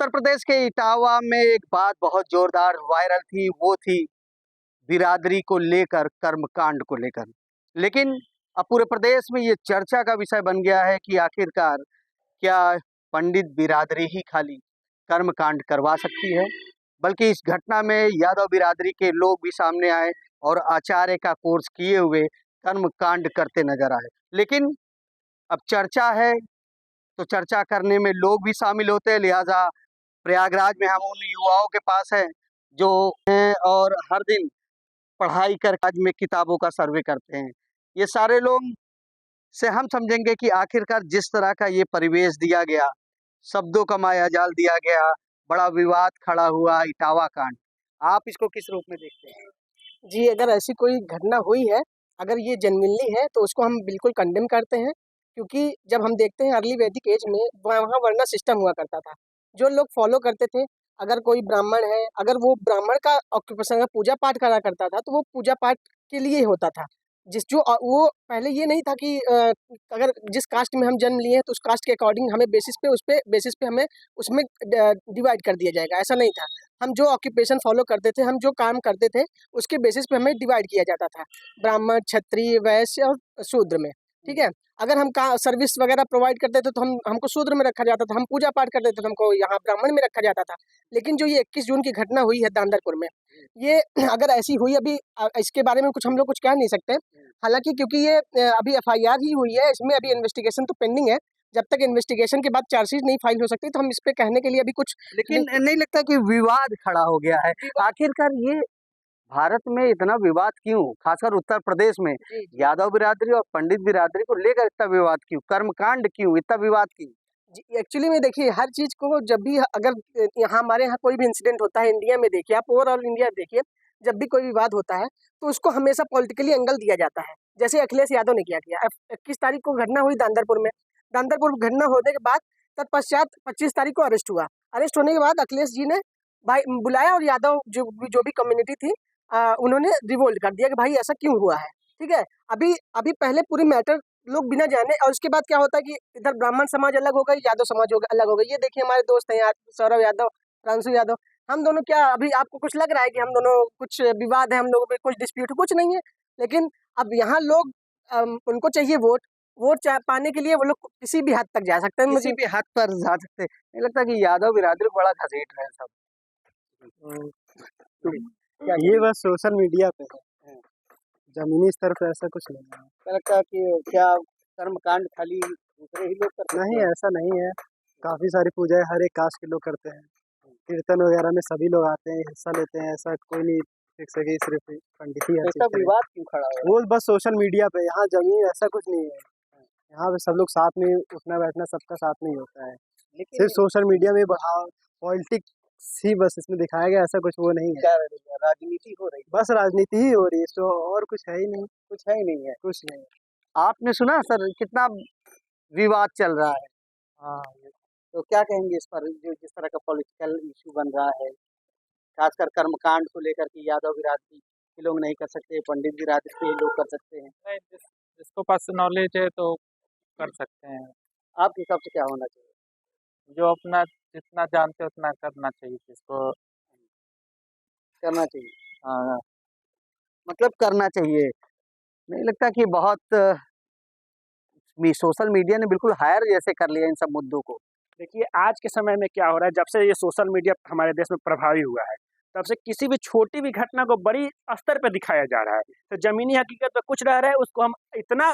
उत्तर प्रदेश के इटावा में एक बात बहुत जोरदार वायरल थी, वो थी बिरादरी को लेकर, कर्मकांड को लेकर। लेकिन अब पूरे प्रदेश में ये चर्चा का विषय बन गया है कि आखिरकार क्या पंडित बिरादरी ही खाली कर्मकांड करवा सकती है, बल्कि इस घटना में यादव बिरादरी के लोग भी सामने आए और आचार्य का कोर्स किए हुए कर्मकांड करते नजर आए। लेकिन अब चर्चा है तो चर्चा करने में लोग भी शामिल होते हैं, लिहाजा प्रयागराज में हम उन युवाओं के पास हैं जो हैं और हर दिन पढ़ाई कर आज में किताबों का सर्वे करते हैं। ये सारे लोग से हम समझेंगे कि आखिरकार जिस तरह का ये परिवेश दिया गया, शब्दों का मायाजाल दिया गया, बड़ा विवाद खड़ा हुआ इटावा कांड, आप इसको किस रूप में देखते हैं? जी, अगर ऐसी कोई घटना हुई है, अगर ये जेनुइनली है तो उसको हम बिल्कुल कंडेम करते हैं, क्योंकि जब हम देखते हैं अर्ली वैदिक एज में वहाँ वर्ण सिस्टम हुआ करता था। जो लोग फॉलो करते थे, अगर कोई ब्राह्मण है, अगर वो ब्राह्मण का ऑक्यूपेशन पूजा पाठ करा करता था, तो वो पूजा पाठ के लिए ही होता था। वो पहले ये नहीं था कि अगर जिस कास्ट में हम जन्म लिए हैं तो उस कास्ट के अकॉर्डिंग हमें बेसिस पे हमें उसमें डिवाइड कर दिया जाएगा, ऐसा नहीं था। हम जो ऑक्यूपेशन फॉलो करते थे, हम जो काम करते थे, उसके बेसिस पे हमें डिवाइड किया जाता था, ब्राह्मण, क्षत्रिय, वैश्य और शूद्र में, ठीक है? अगर हम का सर्विस वगैरह प्रोवाइड करते थे तो हमको शूद्र में रखा जाता था, हम पूजा पाठ करते थे तो हमको यहाँ ब्राह्मण में रखा जाता था। लेकिन जो ये 21 जून की घटना हुई है दांदरपुर में, ये अगर ऐसी हुई अभी इसके बारे में कुछ हम लोग कुछ कह नहीं सकते। हालाँकि क्योंकि ये अभी एफआईआर ही हुई है, इसमें अभी इन्वेस्टिगेशन तो पेंडिंग है। जब तक इन्वेस्टिगेशन के बाद चार्जशीट नहीं फाइल हो सकती तो हम इस पे कहने के लिए अभी कुछ लेकिन नहीं लगता कि विवाद खड़ा हो गया है? आखिरकार ये भारत में इतना विवाद क्यों? खासकर उत्तर प्रदेश में यादव बिरादरी और पंडित बिरादरी को लेकर इतना विवाद क्यों? कर्मकांड क्यों? इतना विवाद क्यों? जी, एक्चुअली में देखिए, हर चीज़ को जब भी अगर यहाँ हमारे यहाँ कोई भी इंसिडेंट होता है इंडिया में, देखिए आप ओवरऑल इंडिया देखिए, जब भी कोई विवाद होता है तो उसको हमेशा पॉलिटिकली एंगल दिया जाता है। जैसे अखिलेश यादव ने क्या किया, 21 तारीख को घटना हुई दांदरपुर में। दांदरपुर घटना होने के बाद तत्पश्चात 25 तारीख को अरेस्ट हुआ। अरेस्ट होने के बाद अखिलेश जी ने भाई बुलाया और यादव जो भी कम्युनिटी थी उन्होंने रिवोल्ट कर दिया कि भाई ऐसा क्यों हुआ है, ठीक है? अभी अभी पहले पूरी मैटर लोग बिना जाने, और उसके बाद क्या होता है कि इधर ब्राह्मण समाज अलग हो गई, यादव समाज अलग हो गई। ये देखिए हमारे दोस्त हैं यार, सौरभ यादव, प्रांशु यादव, हम दोनों क्या अभी आपको कुछ लग रहा है कि हम दोनों कुछ विवाद है, हम लोगों में कुछ डिस्प्यूट, कुछ नहीं है। लेकिन अब यहाँ लोग उनको चाहिए वोट, पाने के लिए वो लोग किसी भी हद तक जा सकते हैं। किसी भी हद पर जा सकते हैं। नहीं लगता कि यादव बिरादरी को बड़ा घसीट रहे हैं सब? क्या ये बस सोशल मीडिया पे है, जमीनी स्तर पे ऐसा कुछ नहीं है। क्या लगता है कि क्या कर्मकांड खाली दूसरे ही लोग करते नहीं, हैं? ऐसा नहीं है। काफ़ी सारी पूजाएँ हर एक कास्ट के लोग करते हैं। कीर्तन वगैरह में सभी लोग आते हैं, हिस्सा लेते हैं, ऐसा कोई नहीं फिक्स है कि सिर्फ पंडित ही हर तो चीज़ इसका करें। विवाद क्यों खड़ा हो रहा है? वो बस सोशल मीडिया पे, यहाँ जमीन ऐसा कुछ नहीं है। यहाँ पे सब लोग साथ में उठना बैठना सबका साथ में ही होता है। लेकिन सिर्फ सोशल मीडिया में बढ़ावा, पॉलिटिक्स ही बस इसमें दिखाया गया, ऐसा कुछ वो नहीं है। क्या राजनीति हो रही है? बस राजनीति ही हो रही है, इसमें और कुछ है ही नहीं, कुछ है ही नहीं है। कुछ नहीं। आपने सुना सर कितना विवाद चल रहा है? हाँ, तो क्या कहेंगे इस पर, जो जिस तरह का पॉलिटिकल इशू बन रहा है, खासकर कर्मकांड को लेकर कि यादव बिरादरी के लोग नहीं कर सकते, पंडित बिरादरी के लोग कर सकते हैं। नहीं, जिसको पास नॉलेज है तो कर सकते हैं। आपके हिसाब से क्या होना चाहिए? जो अपना जितना जानते हैं उतना करना चाहिए, जिसको करना चाहिए, हाँ, मतलब करना चाहिए। नहीं लगता कि बहुत सोशल मीडिया ने बिल्कुल हायर जैसे कर लिया इन सब मुद्दों को? देखिए, आज के समय में क्या हो रहा है, जब से ये सोशल मीडिया हमारे देश में प्रभावी हुआ है, तब से किसी भी छोटी भी घटना को बड़ी स्तर पे दिखाया जा रहा है। तो ज़मीनी हकीकत पे कुछ रह रहा है, उसको हम इतना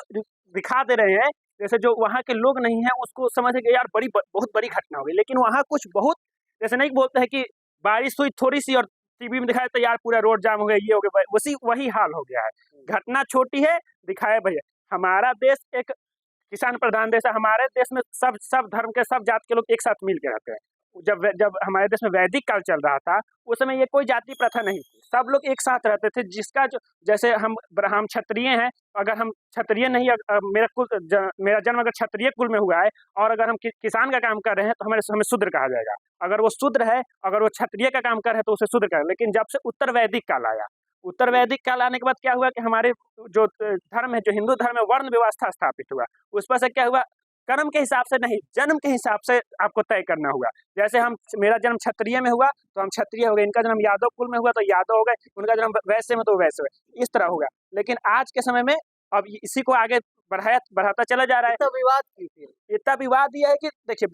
दिखा दे रहे हैं, जैसे जो वहाँ के लोग नहीं हैं, उसको समझे कि यार बहुत बड़ी घटना हो गई। लेकिन वहाँ कुछ बहुत, जैसे नहीं बोलते हैं कि बारिश हुई थोड़ी-सी और टीवी में दिखाया तो यार पूरा रोड जाम हो गया, ये हो गया, वही हाल हो गया है। घटना छोटी है, दिखाया भैया। हमारा देश एक किसान प्रधान देश है। हमारे देश में सब धर्म के, सब जात के लोग एक साथ मिल के रहते हैं। जब हमारे देश में वैदिक काल चल रहा था, उस समय ये कोई जाति प्रथा नहीं थी, सब लोग एक साथ रहते थे। जिसका जो, जैसे हम क्षत्रिय हैं, अगर हम क्षत्रिय नहीं, मेरा जन्म अगर क्षत्रिय कुल में हुआ है और अगर हम किसान का काम कर रहे हैं तो हमें शूद्र कहा जाएगा। अगर वो शूद्र है, अगर वो क्षत्रिय का काम कर रहे हैं तो उसे शूद्र कहा। लेकिन जब से उत्तर वैदिक काल आया, उत्तर वैदिक काल आने के बाद क्या हुआ कि हमारे जो धर्म है, जो हिंदू धर्म है, वर्ण व्यवस्था स्थापित हुआ। उस पर से क्या हुआ, कर्म के हिसाब से नहीं, जन्म के हिसाब से आपको तय करना होगा। जैसे मेरा जन्म क्षत्रिय में हुआ तो हम क्षत्रिय हो गए, इनका जन्म यादव कुल में हुआ तो यादव हो गए, उनका जन्म वैश्य में तो वैश्य हुए, इस तरह होगा। लेकिन आज के समय में अब इसी को आगे बढ़ाता चला जा रहा है। इतना विवाद क्यों फिर? इतना विवाद ये है कि देखिए,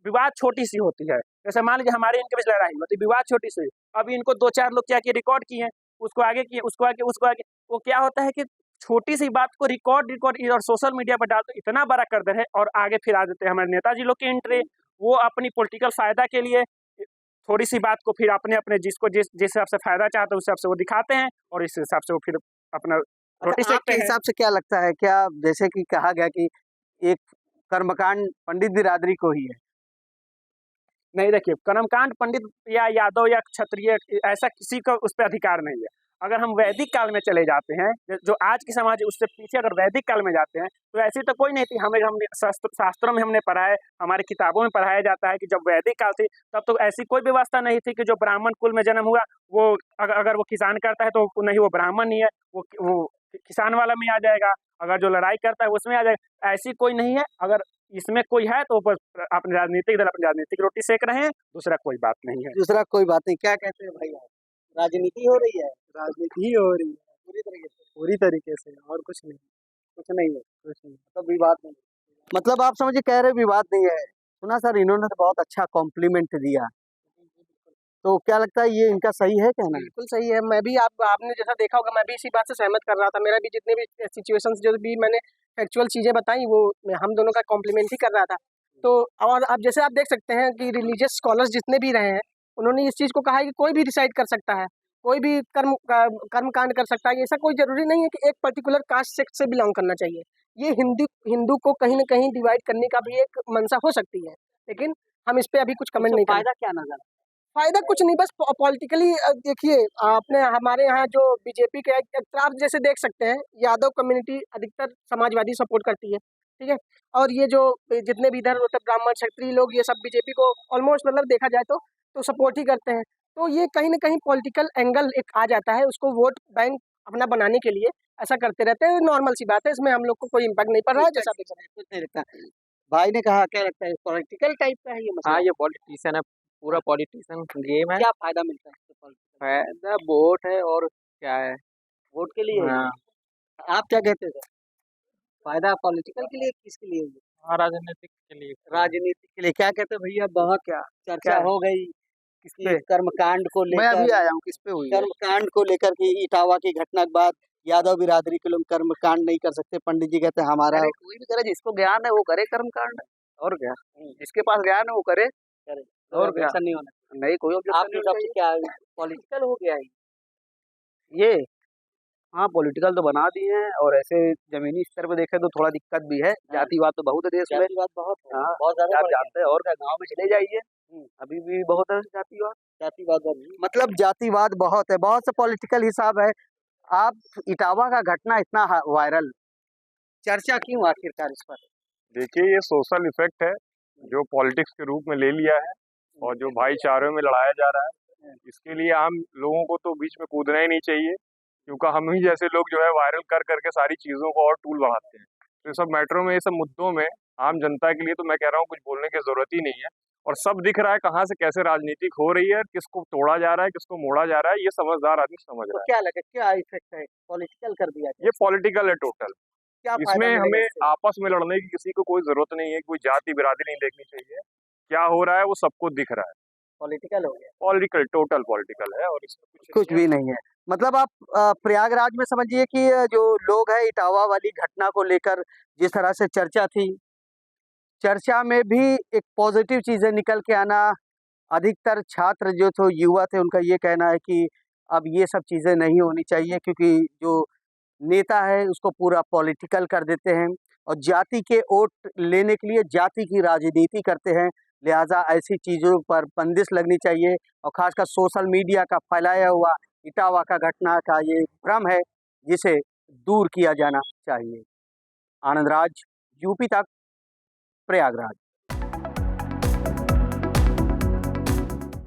विवाद छोटी सी होती है। जैसे मान लीजिए हमारे इनके बीच लड़ाई हुई, तो विवाद छोटी सी, अभी इनको 2-4 लोग क्या किए, रिकॉर्ड किए, उसको आगे किए, उसको आगे, वो क्या होता है कि छोटी सी बात को रिकॉर्ड और सोशल मीडिया पर डाल तो इतना बड़ा कर दे रहे और आगे फिर आ देते हैं हमारे नेताजी लोग की एंट्री। वो अपनी पॉलिटिकल फायदा के लिए थोड़ी सी बात को फिर अपने जिसको जिस हिसाब से फायदा चाहते हैं उस हिसाब से वो दिखाते हैं, और इस हिसाब से वो फिर अपना रोटी अच्छा, सेकते आपके हैं। हिसाब से क्या लगता है, क्या जैसे कि कहा गया कि एक कर्मकांड पंडित बिरादरी को ही है? नहीं, देखिए, कर्मकांड पंडित या यादव या क्षत्रिय ऐसा किसी का उस पर अधिकार नहीं है। अगर हम वैदिक काल में चले जाते हैं, जो आज की समाज है उससे पीछे अगर वैदिक काल में जाते हैं, तो ऐसी तो कोई नहीं थी। हमने शास्त्रों में हमने पढ़ा है, हमारी किताबों में पढ़ाया जाता है कि जब वैदिक काल थी तब तो ऐसी कोई व्यवस्था नहीं थी कि जो ब्राह्मण कुल में जन्म हुआ वो अगर वो किसान करता है तो नहीं, वो ब्राह्मण नहीं है, वो किसान वाला में आ जाएगा। अगर जो लड़ाई करता है उसमें आ जाएगा। ऐसी कोई नहीं है। अगर इसमें कोई है तो बस अपनी राजनीतिक दल अपनी राजनीतिक रोटी सेक रहे हैं, दूसरा कोई बात नहीं है। दूसरा कोई बात नहीं। क्या कहते हैं भाई आप? राजनीति हो रही है राजनीति ही हो रही है पूरी तरीके से, और कुछ नहीं। कुछ नहीं है, कुछ नहीं। मतलब विवाद नहीं। मतलब आप समझिए कह रहे विवाद नहीं है। सुना सर, इन्होंने तो बहुत अच्छा कॉम्प्लीमेंट दिया, तो क्या लगता है ये इनका सही है कहना? बिल्कुल सही है। मैं भी आपने जैसा देखा होगा, मैं भी इसी बात से सहमत कर रहा था। मेरा भी जितने भी सिचुएशंस जो भी मैंने फैक्चुअल चीज़ें बताई वो हम दोनों का कॉम्प्लीमेंट ही कर रहा था। तो और अब जैसे आप देख सकते हैं कि रिलीजियस स्कॉलर्स जितने भी रहे हैं, उन्होंने इस चीज़ को कहा है कि कोई भी डिसाइड कर सकता है, कोई भी कर्मकांड कर सकता है। ऐसा कोई ज़रूरी नहीं है कि एक पर्टिकुलर कास्ट सेक्ट से बिलॉन्ग करना चाहिए। ये हिंदू को कहीं न कहीं डिवाइड करने का भी एक मंशा हो सकती है, लेकिन हम इस पे अभी कुछ कमेंट नहीं करेंगे। फायदा क्या नजर? फायदा कुछ नहीं, बस पॉलिटिकली देखिए, आपने हमारे यहाँ जो बीजेपी के आप जैसे देख सकते हैं, यादव कम्युनिटी अधिकतर समाजवादी सपोर्ट करती है, ठीक है। और ये जो जितने भी इधर मतलब ब्राह्मण क्षत्रिय लोग ये सब बीजेपी को ऑलमोस्ट मतलब देखा जाए तो सपोर्ट ही करते हैं। तो ये कहीं ना कहीं पॉलिटिकल एंगल एक आ जाता है, उसको वोट बैंक अपना बनाने के लिए ऐसा करते रहते हैं। नॉर्मल सी बात है, इसमें हम लोग को कोई इम्पैक्ट नहीं पड़ रहा है जैसा देख रहे हैं। कुछ नहीं लगता। भाई ने कहा, क्या लगता है पॉलिटिकल टाइप का है ये मसला? हाँ, ये पॉलिटिशियन है, पूरा पॉलिटिशियन गेम है। क्या फायदा मिलता है इससे political? फायदा वोट है और क्या है। वोट के लिए है? हाँ, आप क्या कहते हैं? फायदा पॉलिटिकल के लिए, किसके लिए है? हाँ, राजनीतिक के लिए। राजनीति के लिए। क्या कहते हैं भैया? बहुत क्या चर्चा क्या? हो गई किसपे? कि कर्मकांड को मैं अभी लेकर, आया हूँ, किस पे हुई है? कर्मकांड को लेकर के इटावा की घटना के बाद यादव बिरादरी के लोग कर्मकांड नहीं कर सकते। पंडित जी कहते हैं हमारा अरे कोई भी करे, जिसको ज्ञान है वो करे कर्मकांड, और क्या। जिसके पास ज्ञान है वो करे, करे, और क्या। objection नहीं होना। नहीं, कोई ऑब्जेक्शन आपके नहीं हिसाब होना से क्या पॉलिटिकल हो गया है? चाहिए ये। हाँ, पॉलिटिकल तो बना दिए हैं, और ऐसे जमीनी स्तर पे देखें तो थोड़ा दिक्कत भी है। जातिवाद तो बहुत है देश में। जातिवाद बहुत है, हाँ, बहुत ज्यादा आप बढ़ गया। जानते हैं, और क्या, गाँव में चले जाइए, अभी भी बहुत है जातिवाद। जातिवाद मतलब जातिवाद बहुत है, बहुत से पॉलिटिकल हिसाब है। आप इटावा का घटना इतना वायरल, चर्चा क्यों आखिरकार इस पर? देखिए, ये सोशल इफेक्ट है जो पॉलिटिक्स के रूप में ले लिया है, और जो भाईचारे में लड़ाया जा रहा है। इसके लिए आम लोगों को तो बीच में कूदना ही नहीं चाहिए, क्योंकि हम ही जैसे लोग जो है वायरल कर करके सारी चीज़ों को और टूल बढ़ाते हैं। तो ये सब मैटरों में, ये सब मुद्दों में आम जनता के लिए तो मैं कह रहा हूँ कुछ बोलने की ज़रूरत ही नहीं है। और सब दिख रहा है कहाँ से कैसे राजनीतिक हो रही है, किसको तोड़ा जा रहा है, किसको मोड़ा जा रहा है, ये समझदार आदमी समझ तो रहा है। क्या लगे, क्या इफेक्ट है? पॉलिटिकल कर दिया ये पॉलिटिकल है टोटल। क्या फायदा इसमें मिलेगा हमें इससे? आपस में लड़ने की किसी को कोई जरूरत नहीं है, कोई जाति बिरादरी नहीं देखनी चाहिए। क्या हो रहा है वो सबको दिख रहा है। पॉलिटिकल हो गया, पॉलिटिकल, टोटल पॉलिटिकल है, और इसमें कुछ भी नहीं है। मतलब आप प्रयागराज में समझिए कि जो लोग हैं इटावा वाली घटना को लेकर जिस तरह से चर्चा थी, चर्चा में भी एक पॉजिटिव चीजें निकल के आना। अधिकतर छात्र जो थे, युवा थे, उनका ये कहना है कि अब ये सब चीजें नहीं होनी चाहिए, क्योंकि जो नेता है उसको पूरा पॉलिटिकल कर देते हैं और जाति के वोट लेने के लिए जाति की राजनीति करते हैं। लिहाजा ऐसी चीज़ों पर बंदिश लगनी चाहिए, और खासकर सोशल मीडिया का फैलाया हुआ इटावा का घटना का ये भ्रम है, जिसे दूर किया जाना चाहिए। आनंद राज, यूपी तक, प्रयागराज।